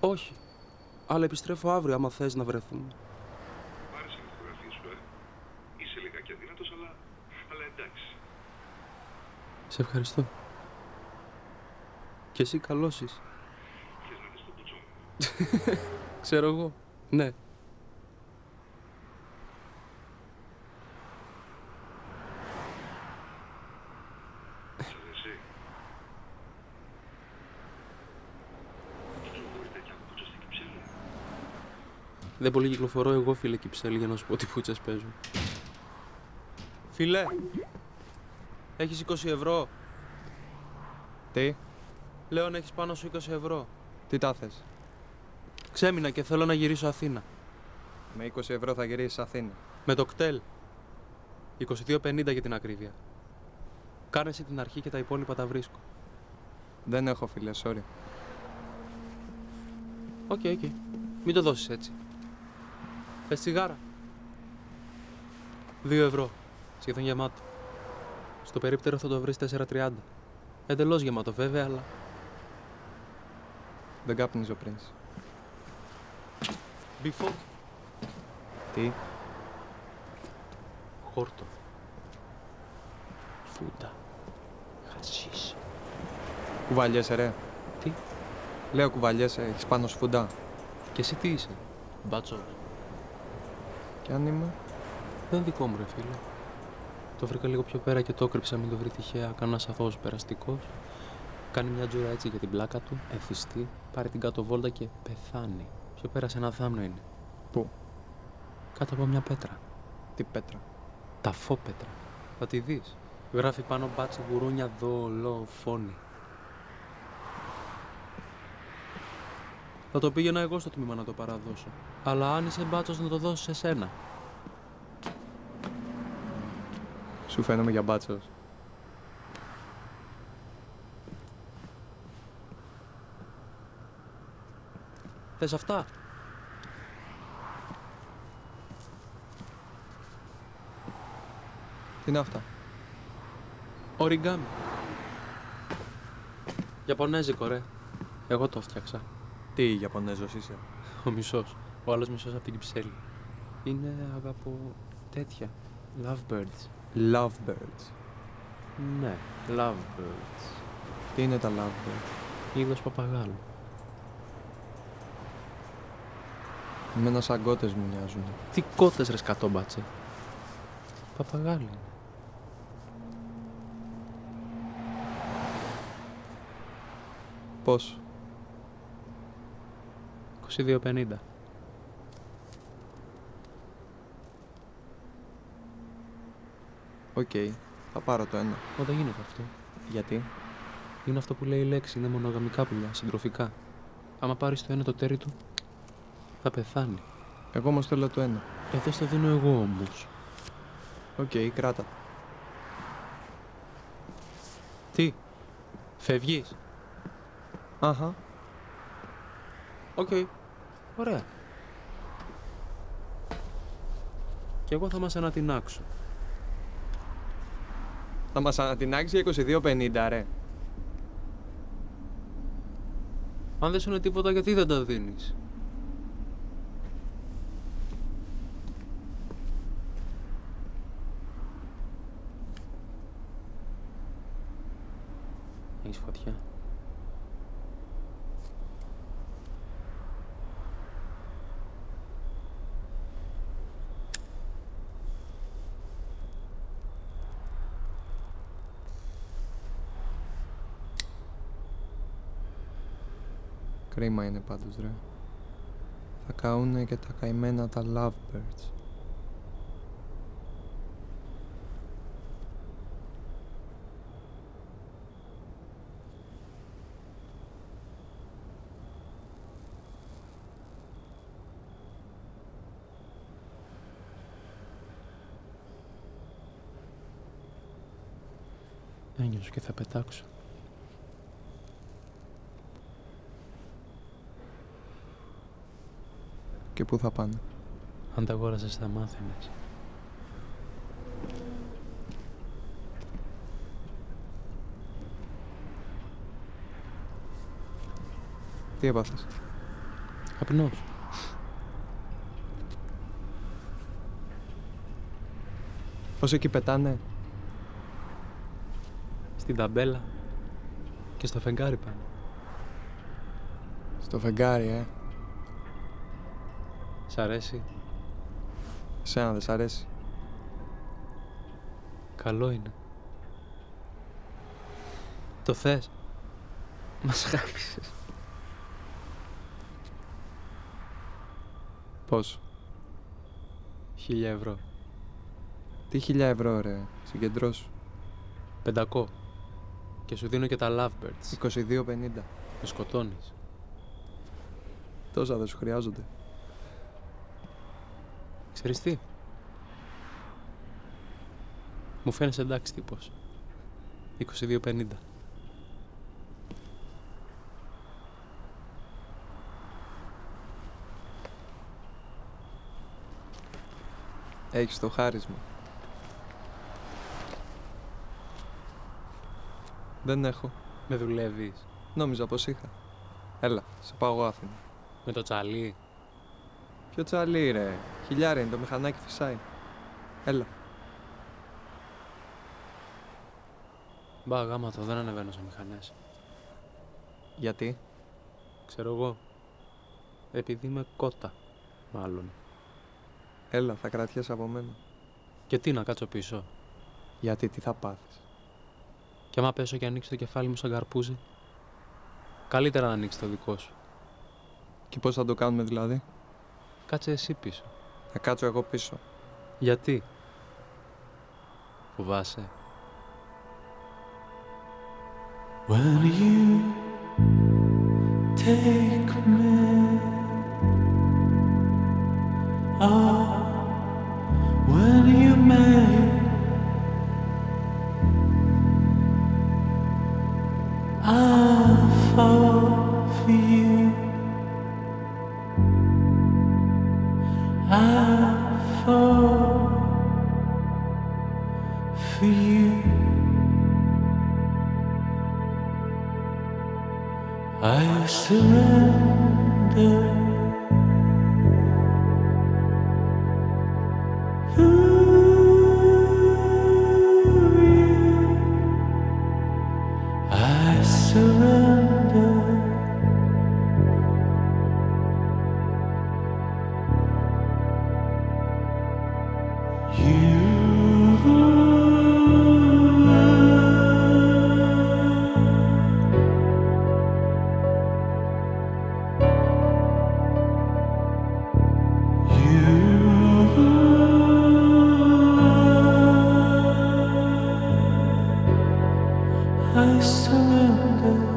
Όχι. Αλλά επιστρέφω αύριο άμα θες να βρεθούμε. Μ' άρεσε η φωτογραφία σου, Είσαι λιγάκι αδύνατος, αλλά εντάξει. Σε ευχαριστώ. Και εσύ καλός είσαι. Θες να δεις το πουτσό μου? Ξέρω εγώ. Ναι. Σ' αρέσει? Κυκλοφορεί τέτοια πουτσα στην Κυψέλη? Δεν πολύ κυκλοφορώ εγώ, φίλε Κυψέλη, για να σου πω τι πούτσες παίζουν. Φίλε, έχεις 20 ευρώ? Τι, Λέω να έχεις πάνω σου 20 ευρώ. τι τα θες? Ξέμεινα και θέλω να γυρίσω Αθήνα. Με 20 ευρώ θα γυρίσεις Αθήνα. Με το κτέλ. 22,50 για την ακρίβεια. Κάνε εσύ την αρχή και τα υπόλοιπα τα βρίσκω. Δεν έχω φίλε, sorry. Οκ. Μην το δώσεις έτσι. Θες τσιγάρα? 2 ευρώ. Σχεδόν γεμάτο. Στο περίπτερο θα το βρεις 4,30. Εντελώς γεμάτο βέβαια, αλλά... Δεν κάπνιζω πριν. Μπιφό. Τι, Χόρτο. Φούντα. Χασίς. κουβαλιέσαι ρε. Τι? Λέω κουβαλιέσαι, έχεις πάνω σου φουντά. Και εσύ τι είσαι? Μπάτσος. Κι αν είμαι, Δεν δικό μου ρε φίλε. Το βρήκα λίγο πιο πέρα και το έκρυψα, μην το βρει τυχαία κανένας αθώος περαστικός. Κάνει μια τζούρα έτσι για την πλάκα του, εθιστεί, πάρει την κάτω βόλτα και πεθάνει. Πιο πέρα σε ένα θάμνο είναι. πού, Κάτω από μια πέτρα. τι πέτρα. Ταφόπέτρα. Θα τη δεις. Γράφει πάνω μπάτσι γουρούνια δολοφόνη. Θα το πήγαινα εγώ στο τμήμα να το παραδώσω. Αλλά αν είσαι μπάτσος να το δώσω σε σένα. Σου φαίνομαι για μπάτσος. Θες αυτά? Τι είναι αυτά? Οριγκάμι. Ιαπωνέζικο ρε. Εγώ το φτιάξα. Τι Ιαπωνέζος είσαι? Ο μισός. Ο άλλος μισός από την Κυψέλη. Είναι από τέτοια. Lovebirds. Lovebirds. Ναι, lovebirds. Τι είναι τα lovebirds? Είδος παπαγάλου. Εμένα σαν κότες μου μοιάζουν. Τι κότες ρε σκατόμπατσε. Παπαγάλοι είναι. Πώς? 22,50. Οκ, θα πάρω το ένα. Μα δεν γίνεται αυτό. Γιατί? Είναι αυτό που λέει η λέξη. Είναι μονογαμικά πουλιά, συντροφικά. Άμα πάρεις το ένα το τέρι του, θα πεθάνει. Εγώ όμως θέλω το ένα. Εδώ στο δίνω εγώ όμως. Οκ, κράτα. Τι, φεύγεις? Αχα. Οκ. Ωραία. Κι εγώ θα μας ανατινάξω. Θα μας ανατινάξει για 22,50 ρε. Αν δεν σου είναι τίποτα, γιατί δεν τα δίνεις? Έχεις φωτιά? Κρίμα είναι πάντως ρε. Θα καούνε και τα καημένα τα lovebirds. Ένιωσω και θα πετάξω. Και πού θα πάνε? Αν τα αγόραζες θα μάθαινες. Τι έπαθες? Καπνός. Όσοι εκεί πετάνε. Στην ταμπέλα και στο φεγγάρι πάνε. Στο φεγγάρι, Σ' αρέσει? Εσένα δεν σ' αρέσει? Καλό είναι. Το θες? Μας χάπησες. Πόσο? 1.000 ευρώ. Τι 1.000 ευρώ, ρε. Συγκεντρώσου. 500. Και σου δίνω και τα lovebirds. 22,50. Με σκοτώνεις. Τόσα δεν σου χρειάζονται. Ξέρεις τι? Μου φαίνεσαι εντάξει τύπος. 22,50. Έχεις το χάρισμα. Δεν έχω. Με δουλεύεις? Νόμιζα πως είχα. Έλα, σε πάω εγώ Αθήνα. Με το τσαλί? Ποιο τσαλί, ρε. 1.000 είναι, το μηχανάκι φυσάει. Έλα. Μπα γάμα το, δεν ανεβαίνω σε μηχανές. Γιατί? Ξέρω εγώ. Επειδή είμαι κότα, μάλλον. Έλα, θα κρατιέσαι από μένα. Και τι να κάτσω πίσω? Γιατί τι θα πάθεις? Κι άμα πέσω και ανοίξει το κεφάλι μου σαν καρπούζι, καλύτερα να ανοίξει το δικό σου. Και πώς θα το κάνουμε δηλαδή? Κάτσε εσύ πίσω. Θα κάτσω εγώ πίσω. Γιατί? Φοβάσαι? When you take me, when you make, I fall for you, I fall for you. I surrender. I surrender. I surrender.